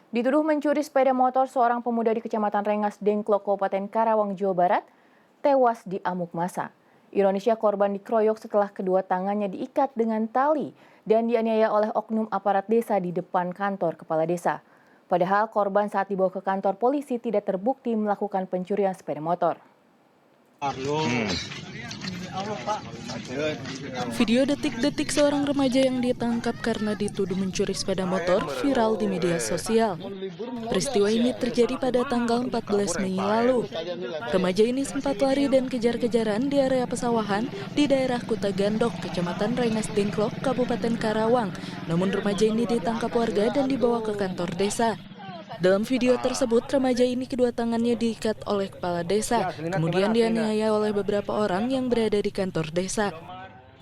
Dituduh mencuri sepeda motor, seorang pemuda di Kecamatan Rengas Dengklok, Kabupaten Karawang, Jawa Barat, tewas di amuk massa. Ironisnya korban dikeroyok setelah kedua tangannya diikat dengan tali dan dianiaya oleh oknum aparat desa di depan kantor kepala desa. Padahal korban saat dibawa ke kantor polisi tidak terbukti melakukan pencurian sepeda motor. Video detik-detik seorang remaja yang ditangkap karena dituduh mencuri sepeda motor viral di media sosial. Peristiwa ini terjadi pada tanggal 14 Mei lalu. Remaja ini sempat lari dan kejar-kejaran di area pesawahan di daerah Kuta Gandok, Kecamatan Rengas Dengklok, Kabupaten Karawang. Namun remaja ini ditangkap warga dan dibawa ke kantor desa. Dalam video tersebut, remaja ini kedua tangannya diikat oleh kepala desa, kemudian dianiaya oleh beberapa orang yang berada di kantor desa.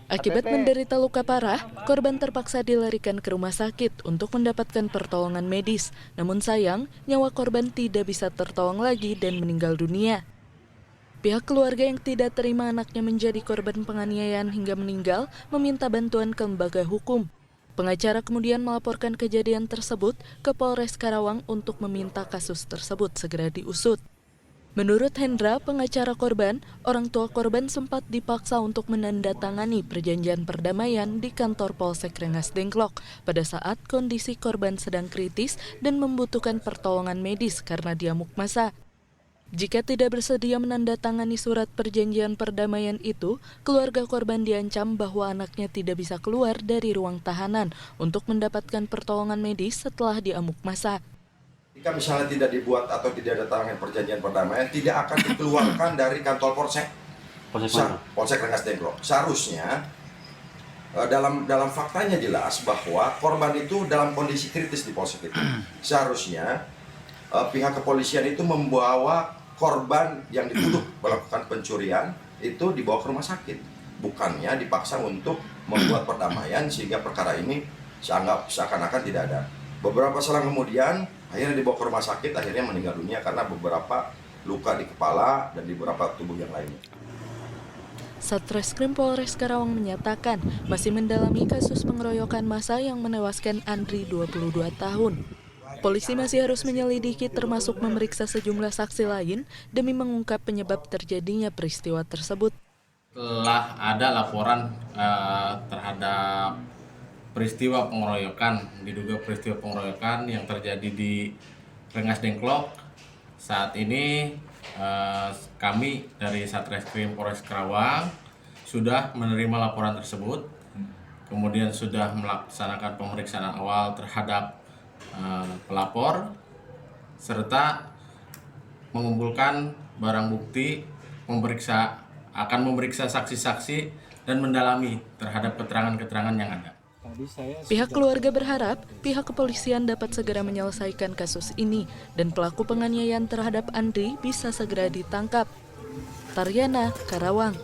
Akibat menderita luka parah, korban terpaksa dilarikan ke rumah sakit untuk mendapatkan pertolongan medis. Namun sayang, nyawa korban tidak bisa tertolong lagi dan meninggal dunia. Pihak keluarga yang tidak terima anaknya menjadi korban penganiayaan hingga meninggal meminta bantuan ke lembaga hukum. Pengacara kemudian melaporkan kejadian tersebut ke Polres Karawang untuk meminta kasus tersebut segera diusut. Menurut Hendra, pengacara korban, orang tua korban sempat dipaksa untuk menandatangani perjanjian perdamaian di kantor Polsek Rengas Dengklok pada saat kondisi korban sedang kritis dan membutuhkan pertolongan medis karena diamuk massa. Jika tidak bersedia menandatangani surat perjanjian perdamaian itu, keluarga korban diancam bahwa anaknya tidak bisa keluar dari ruang tahanan untuk mendapatkan pertolongan medis setelah diamuk massa. Jika misalnya tidak dibuat atau tidak ada tangan perjanjian perdamaian, tidak akan dikeluarkan dari kantor Polsek Rengas Dengklok. Seharusnya dalam faktanya jelas bahwa korban itu dalam kondisi kritis di polsek itu. Seharusnya pihak kepolisian itu membawa korban yang dituduh melakukan pencurian itu dibawa ke rumah sakit, bukannya dipaksa untuk membuat perdamaian sehingga perkara ini seakan-akan tidak ada. Beberapa selang kemudian akhirnya dibawa ke rumah sakit, akhirnya meninggal dunia karena beberapa luka di kepala dan di beberapa tubuh yang lainnya. Satreskrim Polres Karawang menyatakan masih mendalami kasus pengeroyokan massa yang menewaskan Andri 22 tahun. Polisi masih harus menyelidiki termasuk memeriksa sejumlah saksi lain demi mengungkap penyebab terjadinya peristiwa tersebut. Telah ada laporan terhadap peristiwa pengeroyokan, diduga peristiwa pengeroyokan yang terjadi di Rengas Dengklok. Saat ini kami dari Satreskrim Polres Karawang sudah menerima laporan tersebut, kemudian sudah melaksanakan pemeriksaan awal terhadap pelapor serta mengumpulkan barang bukti, akan memeriksa saksi-saksi dan mendalami terhadap keterangan-keterangan yang ada. Pihak keluarga berharap pihak kepolisian dapat segera menyelesaikan kasus ini dan pelaku penganiayaan terhadap Andri bisa segera ditangkap. Taryana, Karawang.